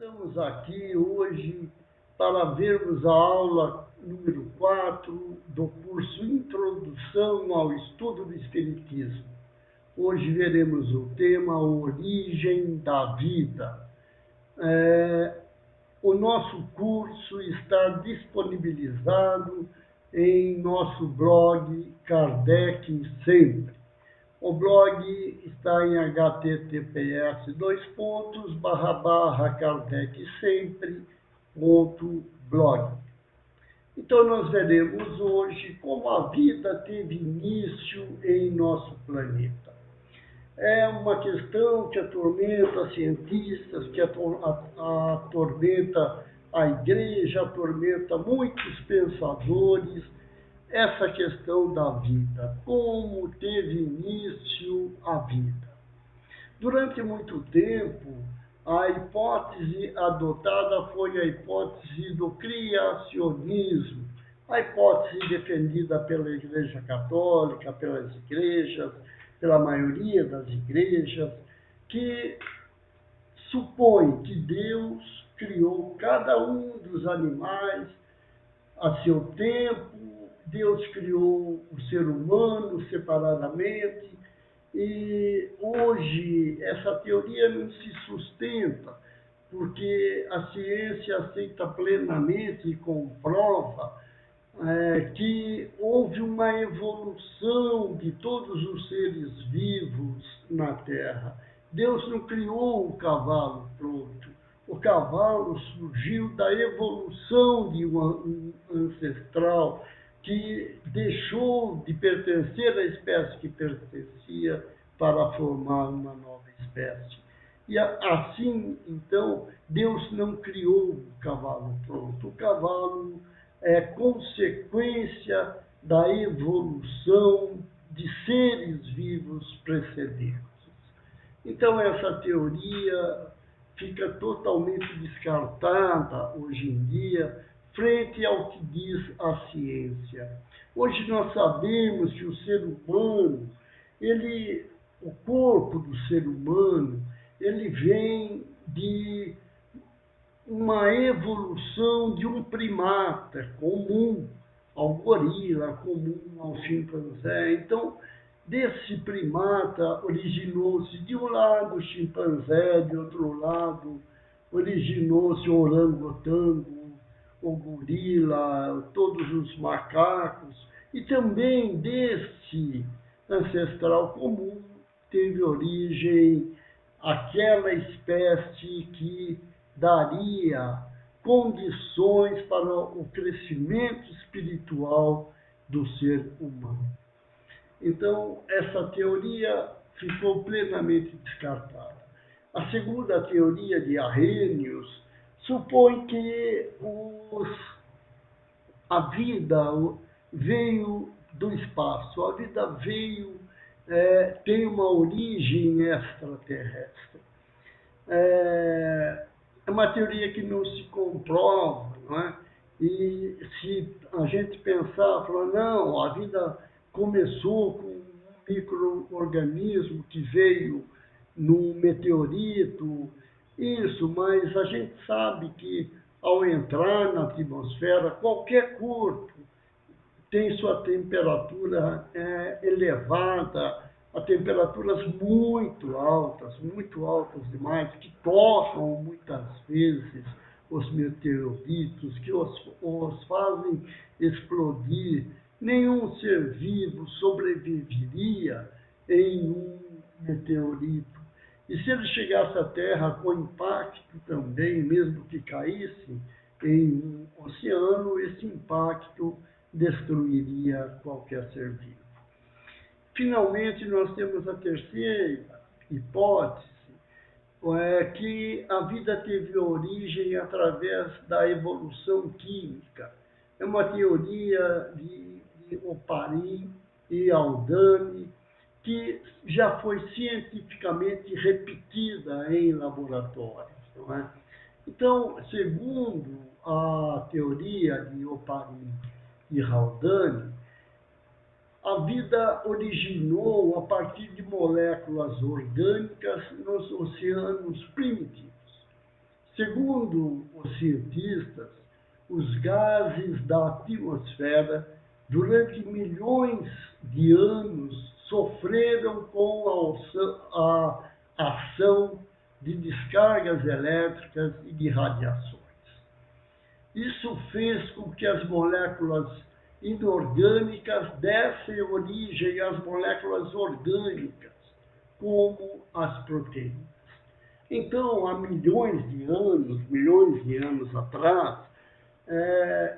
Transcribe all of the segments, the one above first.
Estamos aqui hoje para vermos a aula número 4 do curso Introdução ao Estudo do Espiritismo. Hoje veremos o tema Origem da Vida. O nosso curso está disponibilizado em nosso blog Kardec Sempre. O blog está em https://kardecsempre.blog. Então nós veremos hoje como a vida teve início em nosso planeta. É uma questão que atormenta cientistas, que atormenta a igreja, atormenta muitos pensadores, essa questão da vida, como teve início a vida. Durante muito tempo, a hipótese adotada foi a hipótese do criacionismo, a hipótese defendida pela Igreja Católica, pelas igrejas, pela maioria das igrejas, que supõe que Deus criou cada um dos animais a seu tempo. Deus criou o ser humano separadamente e hoje essa teoria não se sustenta, porque a ciência aceita plenamente e comprova que houve uma evolução de todos os seres vivos na Terra. Deus não criou o cavalo pronto. O cavalo surgiu da evolução de um ancestral que deixou de pertencer à espécie que pertencia para formar uma nova espécie. E assim, então, Deus não criou o cavalo pronto. O cavalo é consequência da evolução de seres vivos precedentes. Então, essa teoria fica totalmente descartada hoje em dia, frente ao que diz a ciência. Hoje nós sabemos que o ser humano, o corpo do ser humano, ele vem de uma evolução de um primata comum ao gorila, comum ao chimpanzé. Então, desse primata originou-se de um lado o chimpanzé, de outro lado originou-se o orangotango, o gorila, todos os macacos, e também desse ancestral comum teve origem aquela espécie que daria condições para o crescimento espiritual do ser humano. Então, essa teoria ficou plenamente descartada. A segunda teoria de Arrhenius supõe que a vida veio do espaço, a vida tem uma origem extraterrestre. É uma teoria que não se comprova, não é? E se a gente pensar, falar, não, a vida começou com um micro-organismo que veio num meteorito, isso, mas a gente sabe que ao entrar na atmosfera, qualquer corpo tem sua temperatura elevada a temperaturas muito altas demais, que torram muitas vezes os meteoritos, que os fazem explodir. Nenhum ser vivo sobreviveria em um meteorito. E se ele chegasse à Terra com impacto também, mesmo que caísse em um oceano, esse impacto destruiria qualquer ser vivo. Finalmente, nós temos a terceira hipótese, que a vida teve origem através da evolução química. É uma teoria de Oparin e Aldani, que já foi cientificamente repetida em laboratórios. Não é? Então, segundo a teoria de Oparin e Haldane, a vida originou a partir de moléculas orgânicas nos oceanos primitivos. Segundo os cientistas, os gases da atmosfera, durante milhões de anos, sofreram com a ação de descargas elétricas e de radiações. Isso fez com que as moléculas inorgânicas dessem origem às moléculas orgânicas, como as proteínas. Então, há milhões de anos atrás,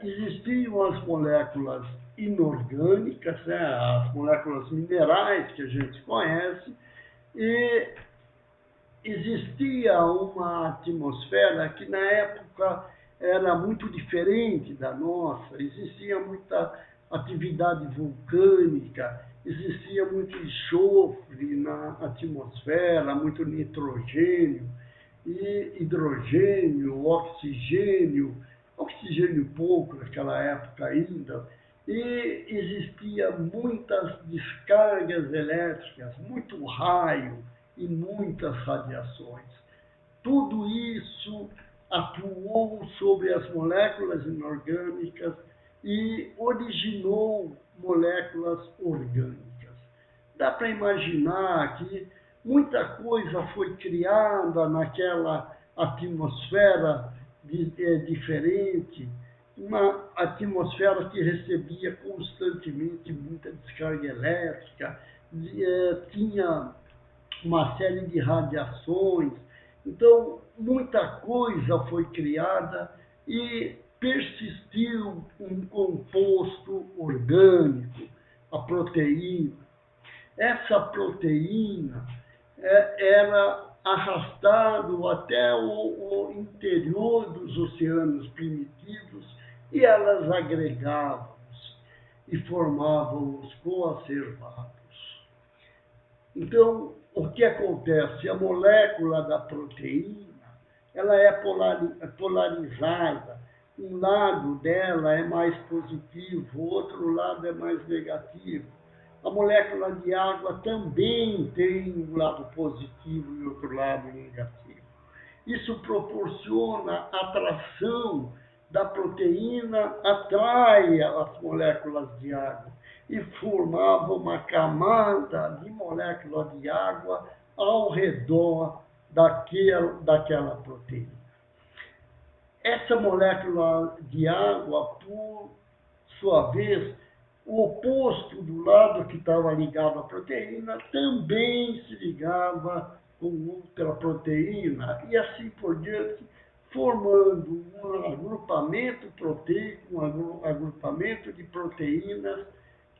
existiam as moléculas inorgânicas, né, as moléculas minerais que a gente conhece, e existia uma atmosfera que na época era muito diferente da nossa, existia muita atividade vulcânica, existia muito enxofre na atmosfera, muito nitrogênio, e hidrogênio, oxigênio pouco naquela época ainda, e existia muitas descargas elétricas, muito raio e muitas radiações. Tudo isso atuou sobre as moléculas inorgânicas e originou moléculas orgânicas. Dá para imaginar que muita coisa foi criada naquela atmosfera diferente, uma atmosfera que recebia constantemente muita descarga elétrica, tinha uma série de radiações. Então, muita coisa foi criada e persistiu um composto orgânico, a proteína. Essa proteína era arrastado até o interior dos oceanos primitivos e elas agregavam e formavam os coacervados. Então, o que acontece? A molécula da proteína, ela é polarizada. Um lado dela é mais positivo, o outro lado é mais negativo. A molécula de água também tem um lado positivo e outro lado negativo. Isso proporciona atração da proteína, atrai as moléculas de água e formava uma camada de molécula de água ao redor daquela proteína. Essa molécula de água, por sua vez, o oposto do lado que estava ligado à proteína também se ligava com outra proteína e assim por diante, formando um agrupamento proteico, um agrupamento de proteínas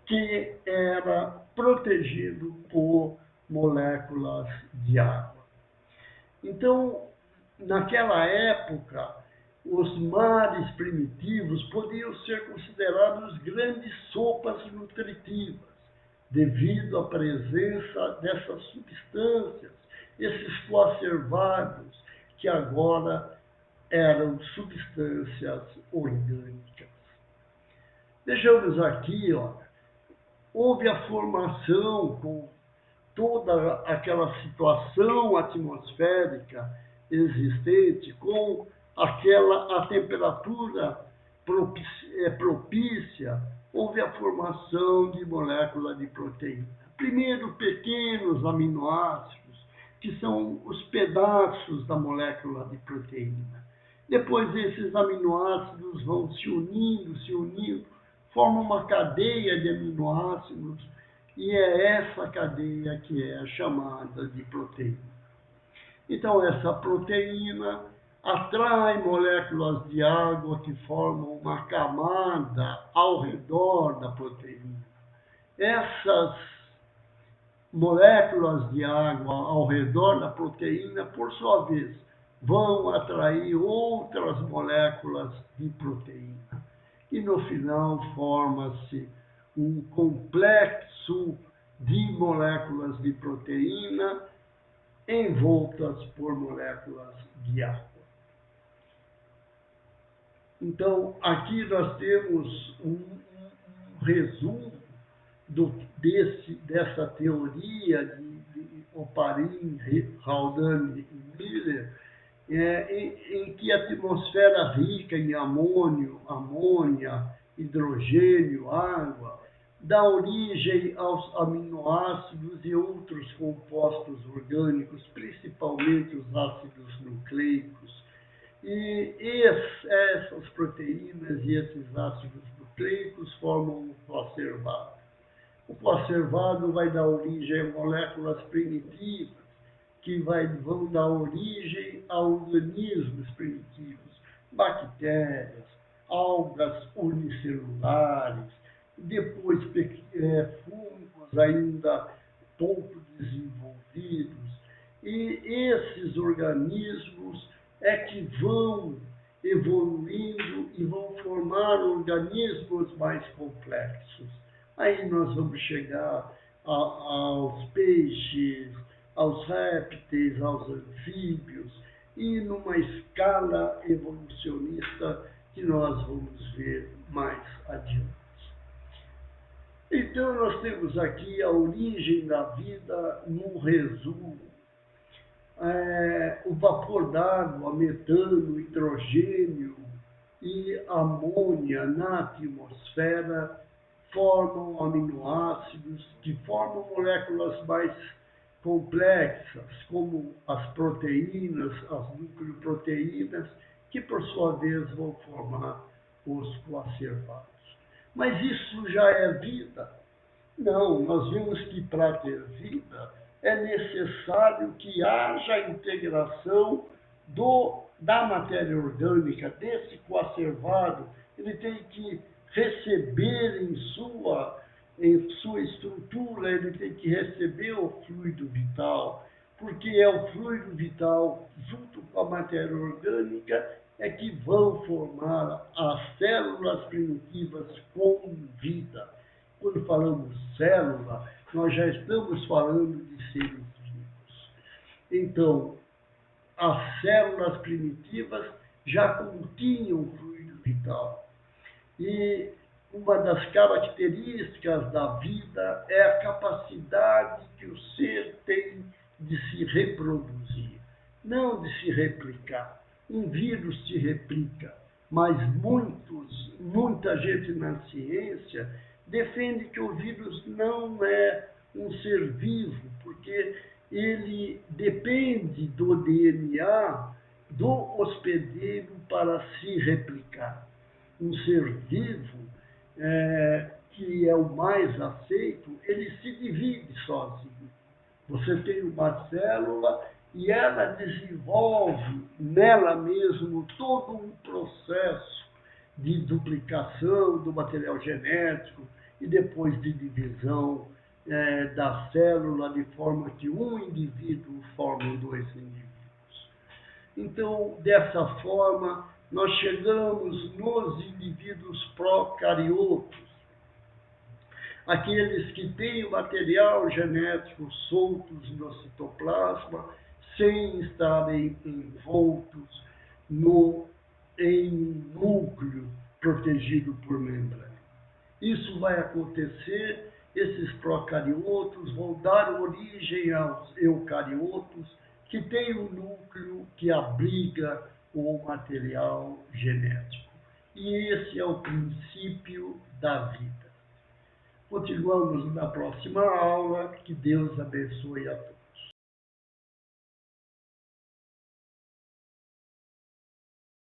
que era protegido por moléculas de água. Então, naquela época, os mares primitivos podiam ser considerados grandes sopas nutritivas, devido à presença dessas substâncias, esses coacervados, que agora eram substâncias orgânicas. Vejamos aqui, ó, houve a formação com toda aquela situação atmosférica existente, com a temperatura propícia, houve a formação de molécula de proteína. Primeiro, pequenos aminoácidos, que são os pedaços da molécula de proteína. Depois, esses aminoácidos vão se unindo, formam uma cadeia de aminoácidos, e é essa cadeia que é chamada de proteína. Então, essa proteína atrai moléculas de água que formam uma camada ao redor da proteína. Essas moléculas de água ao redor da proteína, por sua vez, vão atrair outras moléculas de proteína. E no final forma-se um complexo de moléculas de proteína envoltas por moléculas de água. Então, aqui nós temos um resumo dessa teoria de Oparin, Haldane e Miller, em que a atmosfera rica em amônio, amônia, hidrogênio, água, dá origem aos aminoácidos e outros compostos orgânicos, principalmente os ácidos nucleicos. E essas proteínas e esses ácidos nucleicos formam o coacervado. O coacervado vai dar origem a moléculas primitivas, que vão dar origem a organismos primitivos, bactérias, algas unicelulares, depois fungos ainda pouco desenvolvidos. E esses organismos é que vão evoluindo e vão formar organismos mais complexos. Aí nós vamos chegar aos peixes, aos répteis, aos anfíbios, e numa escala evolucionista que nós vamos ver mais adiante. Então, nós temos aqui a origem da vida no resumo. O vapor d'água, metano, hidrogênio e amônia na atmosfera formam aminoácidos que formam moléculas mais complexas, como as proteínas, as nucleoproteínas, que por sua vez vão formar os coacervados. Mas isso já é vida? Não, nós vimos que para ter vida é necessário que haja integração da matéria orgânica, desse coacervado. Ele tem que receber em sua estrutura, ele tem que receber o fluido vital, porque é o fluido vital, junto com a matéria orgânica, é que vão formar as células primitivas com vida. Quando falamos célula, nós já estamos falando de seres vivos. Então, as células primitivas já continham fluido vital. E uma das características da vida é a capacidade que o ser tem de se reproduzir, não de se replicar. Um vírus se replica, mas muita gente na ciência defende que o vírus não é um ser vivo, porque ele depende do DNA do hospedeiro para se replicar. Um ser vivo, que é o mais aceito, ele se divide sozinho. Você tem uma célula e ela desenvolve nela mesmo todo um processo de duplicação do material genético e depois de divisão da célula, de forma que um indivíduo forma dois indivíduos. Então, dessa forma, nós chegamos nos indivíduos procariotos, aqueles que têm o material genético soltos no citoplasma, sem estarem envoltos em um núcleo protegido por membrana. Isso vai acontecer, esses procariotos vão dar origem aos eucariotos, que têm um núcleo que abriga o material genético. E esse é o princípio da vida. Continuamos na próxima aula. Que Deus abençoe a todos.